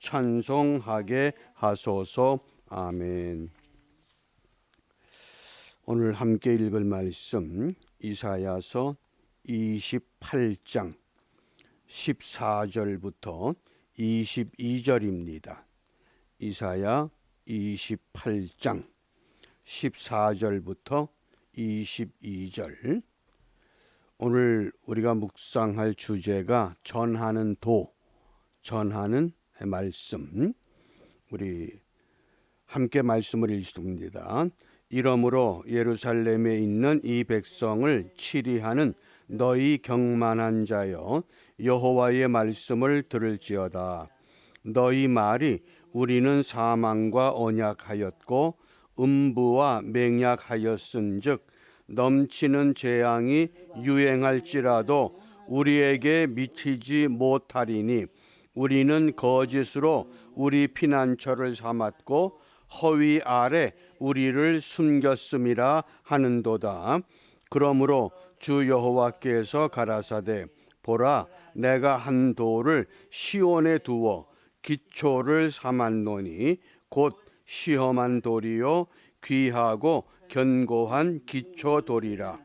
찬송하게 하소서. 아멘. 오늘 함께 읽을 말씀 이사야서 28장 14절부터 22절입니다. 이사야 28장 14절부터 22절. 오늘 우리가 묵상할 주제가 전하는 도, 전하는 말씀. 우리 함께 말씀을 읽습니다. 이러므로 예루살렘에 있는 이 백성을 치리하는 너희 경만한 자여, 여호와의 말씀을 들을지어다. 너희 말이 우리는 사망과 언약하였고 음부와 맹약하였은즉 넘치는 재앙이 유행할지라도 우리에게 미치지 못하리니 우리는 거짓으로 우리 피난처를 삼았고 허위 아래 우리를 숨겼음이라 하는도다. 그러므로 주 여호와께서 가라사대 보라, 내가 한 돌을 시온에 두어 기초를 삼았노니 곧 시험한 돌이요 귀하고 견고한 기초돌이라.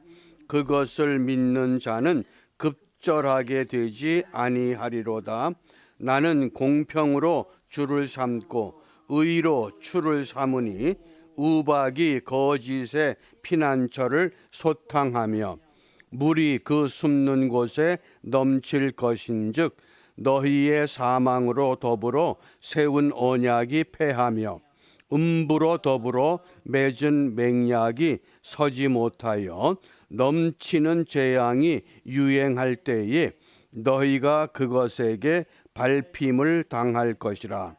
그것을 믿는 자는 급절하게 되지 아니하리로다. 나는 공평으로 주를 삼고 의로 추를 삼으니 우박이 거짓의 피난처를 소탕하며 물이 그 숨는 곳에 넘칠 것인즉 너희의 사망으로 더불어 세운 언약이 패하며 음부로 더불어 맺은 맹약이 서지 못하여 넘치는 재앙이 유행할 때에 너희가 그것에게 밟힘을 당할 것이라.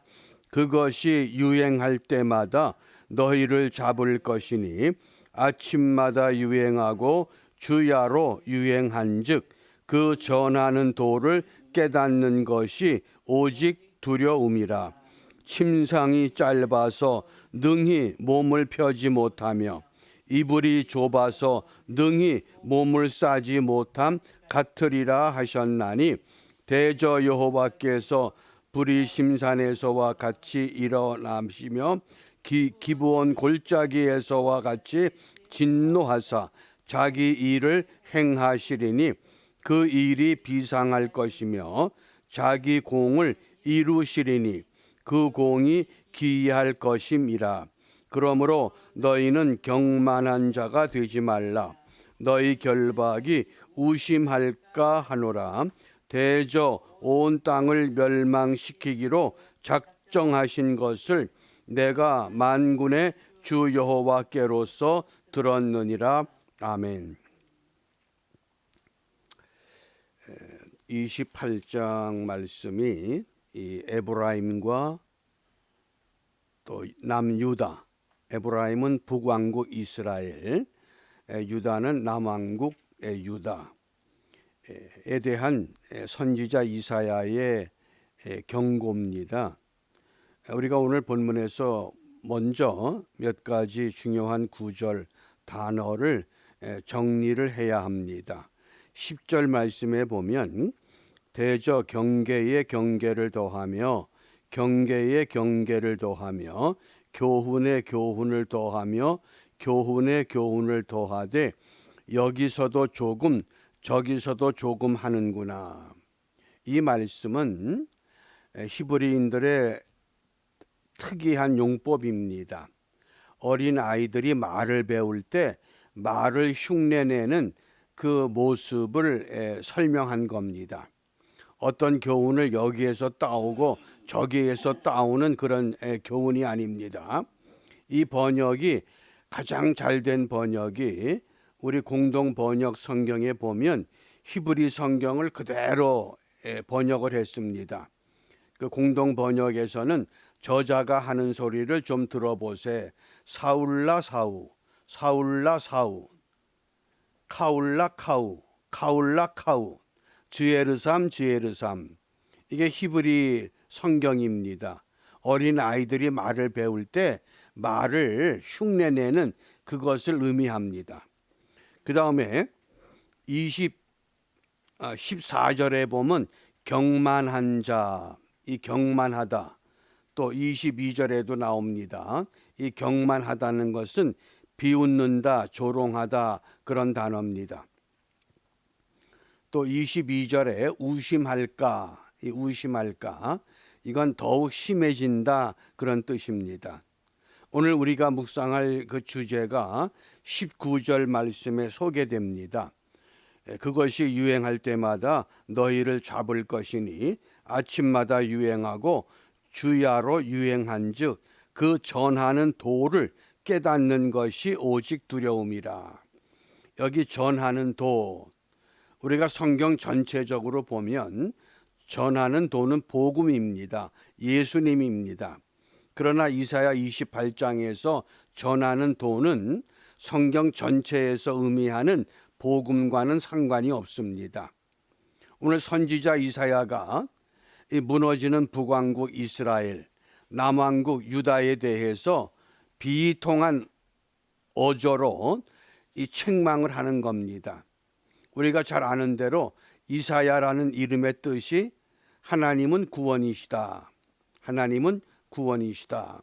그것이 유행할 때마다 너희를 잡을 것이니 아침마다 유행하고 주야로 유행한즉 그 전하는 도를 깨닫는 것이 오직 두려움이라. 침상이 짧아서 능히 몸을 펴지 못하며 이불이 좁아서 능히 몸을 싸지 못함 같으리라 하셨나니 대저 여호와께서 불이 심산에서와 같이 일어나시며 기브온 골짜기에서와 같이 진노하사 자기 일을 행하시리니 그 일이 비상할 것이며 자기 공을 이루시리니 그 공이 기이할 것임이라. 그러므로 너희는 경만한 자가 되지 말라. 너희 결박이 우심할까 하노라. 대저 온 땅을 멸망시키기로 작정하신 것을 내가 만군의 주 여호와께로서 들었느니라. 아멘. 28장 말씀이 이 에브라임과 또 남유다, 에브라임은 북왕국 이스라엘, 유다는 남왕국의 유다에 대한 선지자 이사야의 경고입니다. 우리가 오늘 본문에서 먼저 몇 가지 중요한 구절 단어를 정리를 해야 합니다. 10절 말씀에 보면 대저 경계에 경계를 더하며 경계에 경계를 더하며 교훈에 교훈을 더하며 교훈에 교훈을 더하되 여기서도 조금 저기서도 조금 하는구나. 이 말씀은 히브리인들의 특이한 용법입니다. 어린 아이들이 말을 배울 때 말을 흉내내는 그 모습을 설명한 겁니다. 어떤 교훈을 여기에서 따오고 저기에서 따오는 그런 교훈이 아닙니다. 이 번역이 가장 잘된 번역이 우리 공동 번역 성경에 보면 히브리 성경을 그대로 번역을 했습니다. 그 공동 번역에서는 저자가 하는 소리를 좀 들어보세. 사울라 사우, 사울라 사우, 카울라 카우, 카울라 카우, 지에르삼 지에르삼. 이게 히브리 성경입니다. 어린 아이들이 말을 배울 때 말을 흉내내는 그것을 의미합니다. 그 다음에 14절에 보면 경만한 자, 이 경만하다, 또 22절에도 나옵니다. 이 경만하다는 것은 비웃는다, 조롱하다 그런 단어입니다. 또 22절에 우심할까, 이 우심할까, 이건 더욱 심해진다 그런 뜻입니다. 오늘 우리가 묵상할 그 주제가 19절 말씀에 소개됩니다. 그것이 유행할 때마다 너희를 잡을 것이니 아침마다 유행하고 주야로 유행한즉 그 전하는 도를 깨닫는 것이 오직 두려움이라. 여기 전하는 도, 우리가 성경 전체적으로 보면 전하는 도는 복음입니다. 예수님입니다. 그러나 이사야 28장에서 전하는 도는 성경 전체에서 의미하는 복음과는 상관이 없습니다. 오늘 선지자 이사야가 이 무너지는 북왕국 이스라엘, 남왕국 유다에 대해서 비통한 어조로 이 책망을 하는 겁니다. 우리가 잘 아는 대로 이사야라는 이름의 뜻이 하나님은 구원이시다. 하나님은 구원이시다.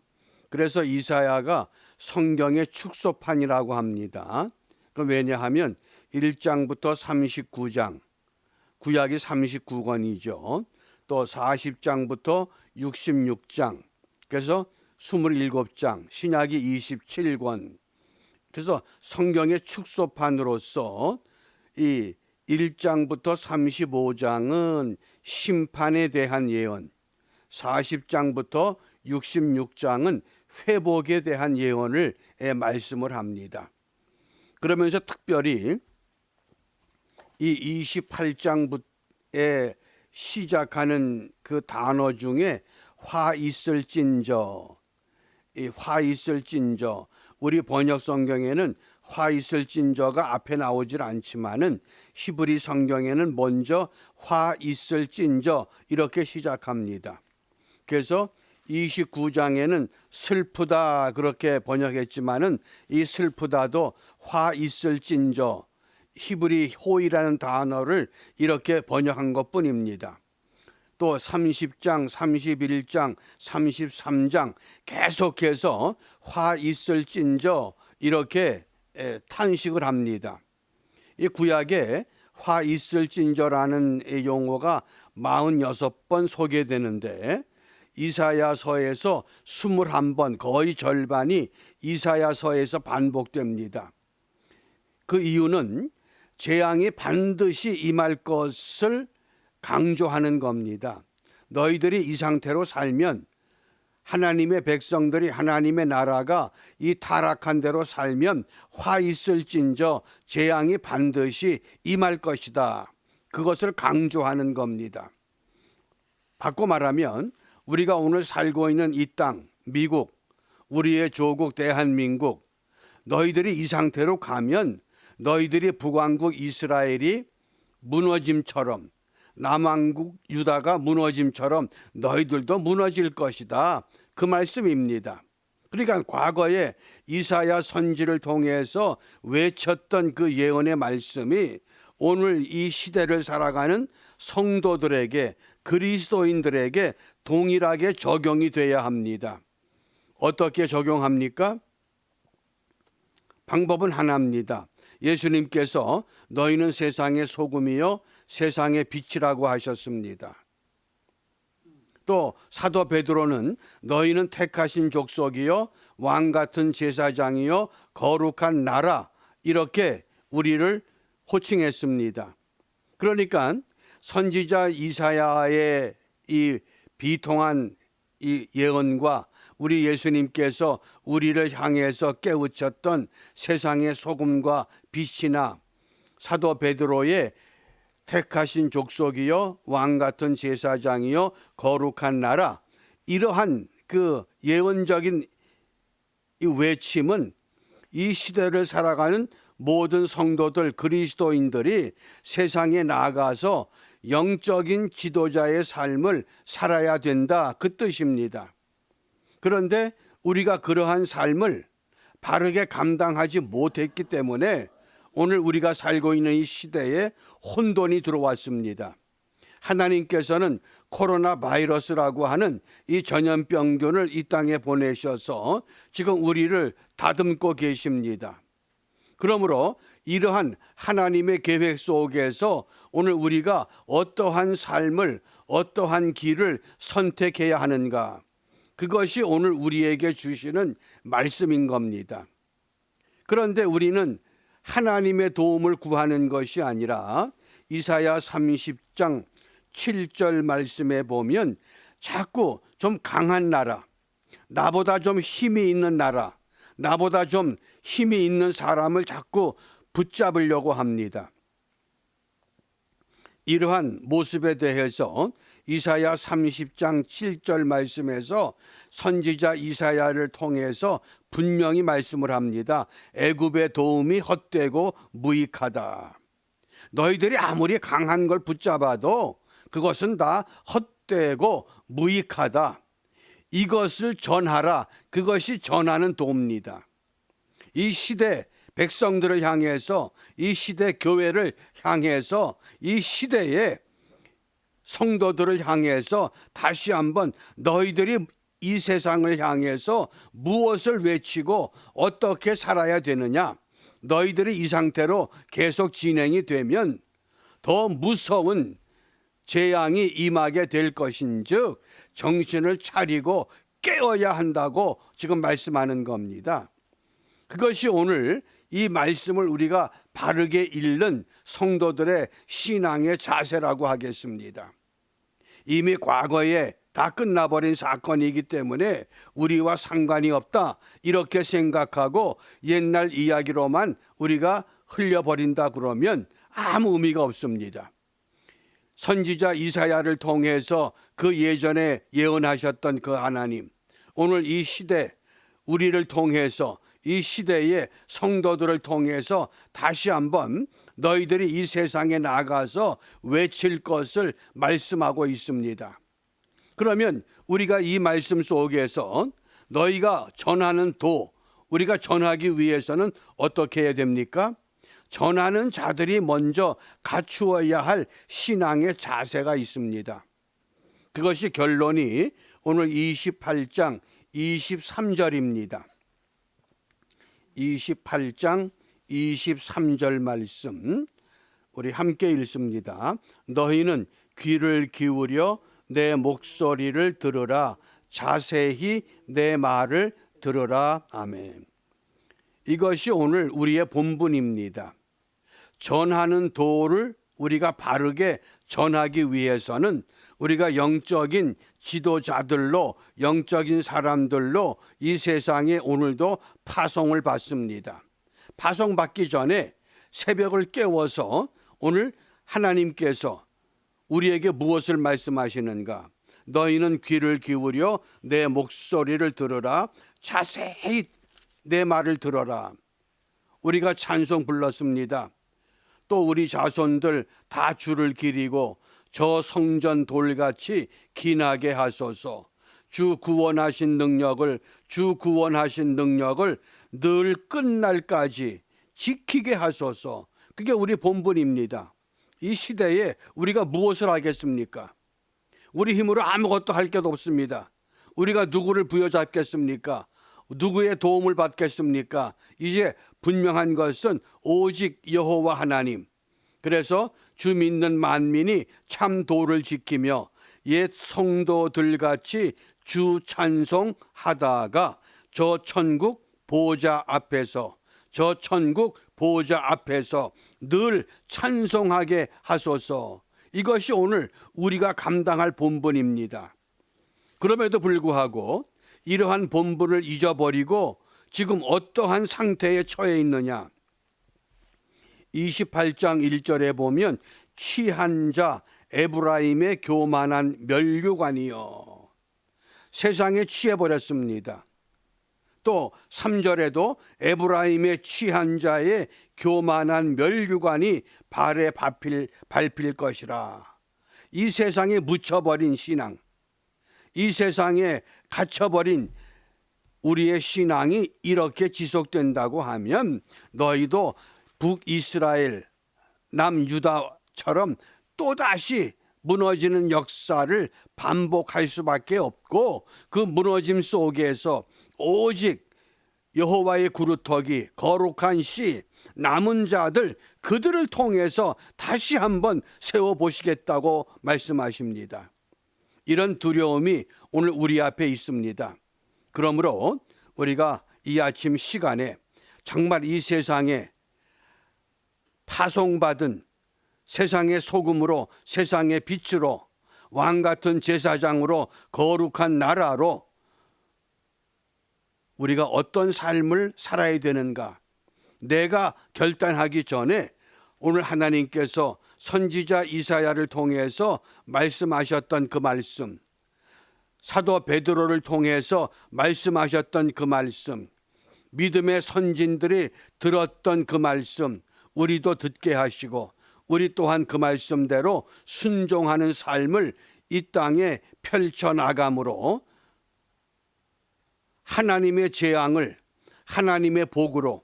그래서 이사야가 성경의 축소판이라고 합니다. 왜냐하면 1장부터 39장, 구약이 39권이죠. 또 40장부터 66장, 그래서 27장, 신약이 27권. 그래서 성경의 축소판으로서 이 1장부터 35장은 심판에 대한 예언, 40장부터 66장은 회복에 대한 예언을 말씀을 합니다. 그러면서 특별히 이 28장에 시작하는 그 단어 중에 화 있을진저, 이 화 있을진저, 우리 번역 성경에는 화 있을진저가 앞에 나오질 않지만은 히브리 성경에는 먼저 화 있을진저 이렇게 시작합니다. 그래서 29장에는 슬프다 그렇게 번역했지만은 이 슬프다도 화 있을진저, 히브리 호이라는 단어를 이렇게 번역한 것뿐입니다. 또 30장, 31장, 33장 계속해서 화 있을진저 이렇게 탄식을 합니다. 이 구약에 화 있을진저라는 용어가 46번 소개되는데 이사야서에서 21번, 거의 절반이 이사야서에서 반복됩니다. 그 이유는 재앙이 반드시 임할 것을 강조하는 겁니다. 너희들이 이 상태로 살면, 하나님의 백성들이, 하나님의 나라가 이 타락한 대로 살면 화 있을진저 재앙이 반드시 임할 것이다. 그것을 강조하는 겁니다. 바꿔 말하면 우리가 오늘 살고 있는 이 땅, 미국, 우리의 조국 대한민국, 너희들이 이 상태로 가면 너희들이 북왕국 이스라엘이 무너짐처럼, 남왕국 유다가 무너짐처럼 너희들도 무너질 것이다. 그 말씀입니다. 그러니까 과거에 이사야 선지를 통해서 외쳤던 그 예언의 말씀이 오늘 이 시대를 살아가는 성도들에게, 그리스도인들에게 동일하게 적용이 돼야 합니다. 어떻게 적용합니까? 방법은 하나입니다. 예수님께서 너희는 세상의 소금이요 세상의 빛이라고 하셨습니다. 또 사도 베드로는 너희는 택하신 족속이요 왕 같은 제사장이요 거룩한 나라, 이렇게 우리를 호칭했습니다. 그러니까 선지자 이사야의 이 비통한 이 예언과 우리 예수님께서 우리를 향해서 깨우쳤던 세상의 소금과 빛이나 사도 베드로의 택하신 족속이요 왕 같은 제사장이요 거룩한 나라, 이러한 그 예언적인 이 외침은 이 시대를 살아가는 모든 성도들, 그리스도인들이 세상에 나아가서 영적인 지도자의 삶을 살아야 된다, 그 뜻입니다. 그런데 우리가 그러한 삶을 바르게 감당하지 못했기 때문에 오늘 우리가 살고 있는 이 시대에 혼돈이 들어왔습니다. 하나님께서는 코로나 바이러스라고 하는 이 전염병균을 이 땅에 보내셔서 지금 우리를 다듬고 계십니다. 그러므로 이러한 하나님의 계획 속에서 오늘 우리가 어떠한 삶을, 어떠한 길을 선택해야 하는가, 그것이 오늘 우리에게 주시는 말씀인 겁니다. 그런데 우리는 하나님의 도움을 구하는 것이 아니라 이사야 30장 7절 말씀에 보면 자꾸 좀 강한 나라, 나보다 좀 힘이 있는 나라, 나보다 좀 힘이 있는 사람을 자꾸 붙잡으려고 합니다. 이러한 모습에 대해서 이사야 30장 7절 말씀에서 선지자 이사야를 통해서 분명히 말씀을 합니다. 애굽의 도움이 헛되고 무익하다. 너희들이 아무리 강한 걸 붙잡아도 그것은 다 헛되고 무익하다. 이것을 전하라. 그것이 전하는 도입니다. 이 시대 백성들을 향해서, 이 시대 교회를 향해서, 이 시대의 성도들을 향해서 다시 한번 너희들이 이 세상을 향해서 무엇을 외치고 어떻게 살아야 되느냐, 너희들이 이 상태로 계속 진행이 되면 더 무서운 재앙이 임하게 될 것인즉 정신을 차리고 깨어야 한다고 지금 말씀하는 겁니다. 그것이 오늘 이 말씀을 우리가 바르게 읽는 성도들의 신앙의 자세라고 하겠습니다. 이미 과거에 다 끝나버린 사건이기 때문에 우리와 상관이 없다, 이렇게 생각하고 옛날 이야기로만 우리가 흘려버린다 그러면 아무 의미가 없습니다. 선지자 이사야를 통해서 그 예전에 예언하셨던 그 하나님, 오늘 이 시대 우리를 통해서, 이 시대의 성도들을 통해서 다시 한번 너희들이 이 세상에 나가서 외칠 것을 말씀하고 있습니다. 그러면 우리가 이 말씀 속에서 너희가 전하는 도, 우리가 전하기 위해서는 어떻게 해야 됩니까? 전하는 자들이 먼저 갖추어야 할 신앙의 자세가 있습니다. 그것이 결론이 오늘 28장 23절입니다. 28장 23절 말씀 우리 함께 읽습니다. 너희는 귀를 기울여 내 목소리를 들으라. 자세히 내 말을 들으라. 아멘. 이것이 오늘 우리의 본분입니다. 전하는 도를 우리가 바르게 전하기 위해서는 우리가 영적인 지도자들로, 영적인 사람들로 이 세상에 오늘도 파송을 받습니다. 파송받기 전에 새벽을 깨워서 오늘 하나님께서 우리에게 무엇을 말씀하시는가? 너희는 귀를 기울여 내 목소리를 들으라. 자세히 내 말을 들어라. 우리가 찬송 불렀습니다. 또 우리 자손들 다 주를 기리고 저 성전 돌같이 기나게 하소서. 주 구원하신 능력을 늘 끝날까지 지키게 하소서. 그게 우리 본분입니다. 이 시대에 우리가 무엇을 하겠습니까? 우리 힘으로 아무것도 할 것도 없습니다. 우리가 누구를 부여잡겠습니까? 누구의 도움을 받겠습니까? 이제 분명한 것은 오직 여호와 하나님. 그래서 주 믿는 만민이 참 도를 지키며 옛 성도들같이 주 찬송하다가 저 천국 보좌 앞에서 늘 찬송하게 하소서. 이것이 오늘 우리가 감당할 본분입니다. 그럼에도 불구하고 이러한 본분을 잊어버리고 지금 어떠한 상태에 처해 있느냐? 28장 1절에 보면 취한 자 에브라임의 교만한 멸류관이여. 세상에 취해버렸습니다. 또 3절에도 에브라임의 취한 자의 교만한 멸류관이 발에 밟힐 것이라. 이 세상에 묻혀버린 신앙, 이 세상에 갇혀버린 우리의 신앙이 이렇게 지속된다고 하면 너희도 북이스라엘, 남유다처럼 또다시 무너지는 역사를 반복할 수밖에 없고, 그 무너짐 속에서 오직 여호와의 구루터기, 거룩한 씨, 남은 자들, 그들을 통해서 다시 한번 세워보시겠다고 말씀하십니다. 이런 두려움이 오늘 우리 앞에 있습니다. 그러므로 우리가 이 아침 시간에 정말 이 세상에 파송받은 세상의 소금으로, 세상의 빛으로, 왕같은 제사장으로, 거룩한 나라로 우리가 어떤 삶을 살아야 되는가, 내가 결단하기 전에 오늘 하나님께서 선지자 이사야를 통해서 말씀하셨던 그 말씀, 사도 베드로를 통해서 말씀하셨던 그 말씀, 믿음의 선진들이 들었던 그 말씀, 우리도 듣게 하시고 우리 또한 그 말씀대로 순종하는 삶을 이 땅에 펼쳐나감으로 하나님의 재앙을 하나님의 복으로,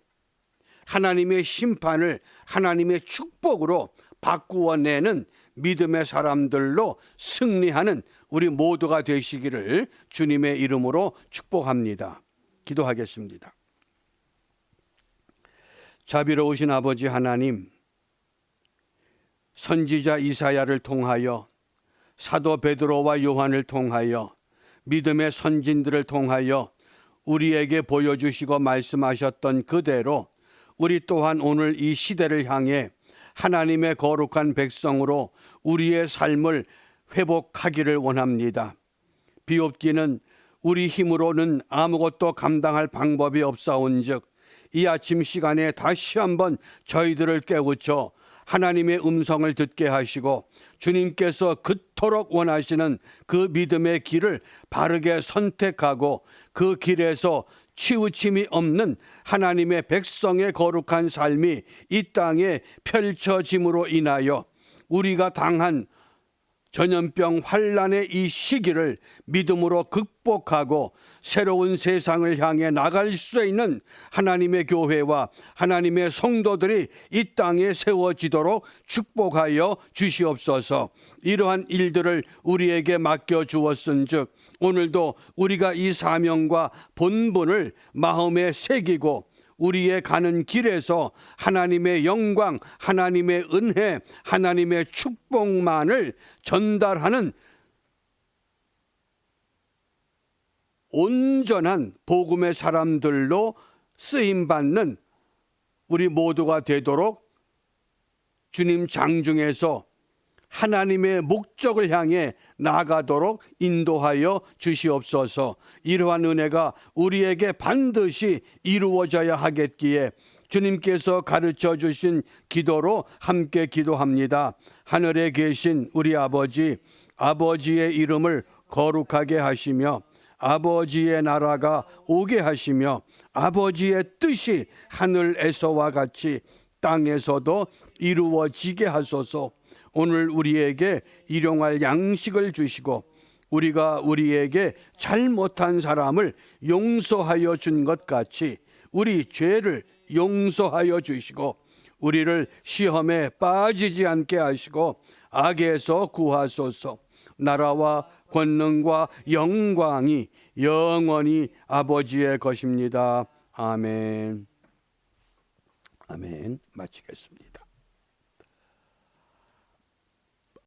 하나님의 심판을 하나님의 축복으로 바꾸어내는 믿음의 사람들로 승리하는 우리 모두가 되시기를 주님의 이름으로 축복합니다. 기도하겠습니다. 자비로우신 아버지 하나님, 선지자 이사야를 통하여, 사도 베드로와 요한을 통하여, 믿음의 선진들을 통하여 우리에게 보여주시고 말씀하셨던 그대로 우리 또한 오늘 이 시대를 향해 하나님의 거룩한 백성으로 우리의 삶을 회복하기를 원합니다. 비옵기는 우리 힘으로는 아무것도 감당할 방법이 없사온즉 이 아침 시간에 다시 한번 저희들을 깨우쳐 하나님의 음성을 듣게 하시고 주님께서 그토록 원하시는 그 믿음의 길을 바르게 선택하고 그 길에서 치우침이 없는 하나님의 백성의 거룩한 삶이 이 땅에 펼쳐짐으로 인하여 우리가 당한 전염병 환란의 이 시기를 믿음으로 극복하고 새로운 세상을 향해 나갈 수 있는 하나님의 교회와 하나님의 성도들이 이 땅에 세워지도록 축복하여 주시옵소서. 이러한 일들을 우리에게 맡겨주었은즉 오늘도 우리가 이 사명과 본분을 마음에 새기고 우리의 가는 길에서 하나님의 영광, 하나님의 은혜, 하나님의 축복만을 전달하는 온전한 복음의 사람들로 쓰임받는 우리 모두가 되도록 주님 장중에서 하나님의 목적을 향해 나아가도록 인도하여 주시옵소서. 이러한 은혜가 우리에게 반드시 이루어져야 하겠기에 주님께서 가르쳐 주신 기도로 함께 기도합니다. 하늘에 계신 우리 아버지, 아버지의 이름을 거룩하게 하시며 아버지의 나라가 오게 하시며 아버지의 뜻이 하늘에서와 같이 땅에서도 이루어지게 하소서. 오늘 우리에게 일용할 양식을 주시고 우리가 우리에게 잘못한 사람을 용서하여 준 것 같이 우리 죄를 용서하여 주시고 우리를 시험에 빠지지 않게 하시고 악에서 구하소서. 나라와 권능과 영광이 영원히 아버지의 것입니다. 아멘. 아멘. 마치겠습니다.